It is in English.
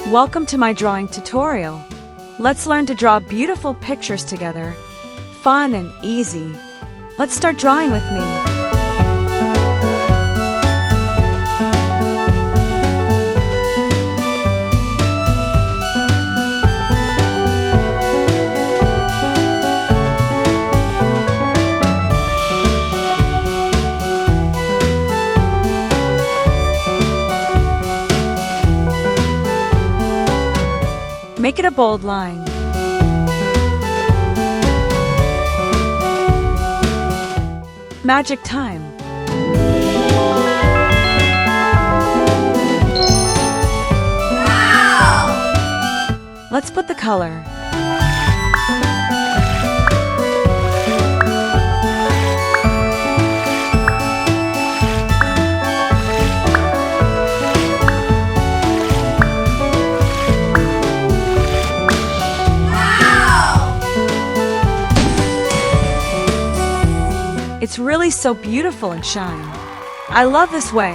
Welcome to my drawing tutorial. Let's learn to draw beautiful pictures together. Fun and easy. Let's start drawing with me. Make it a bold line. Magic time. Wow! Let's put the color. It's really so beautiful and shiny. I love this way.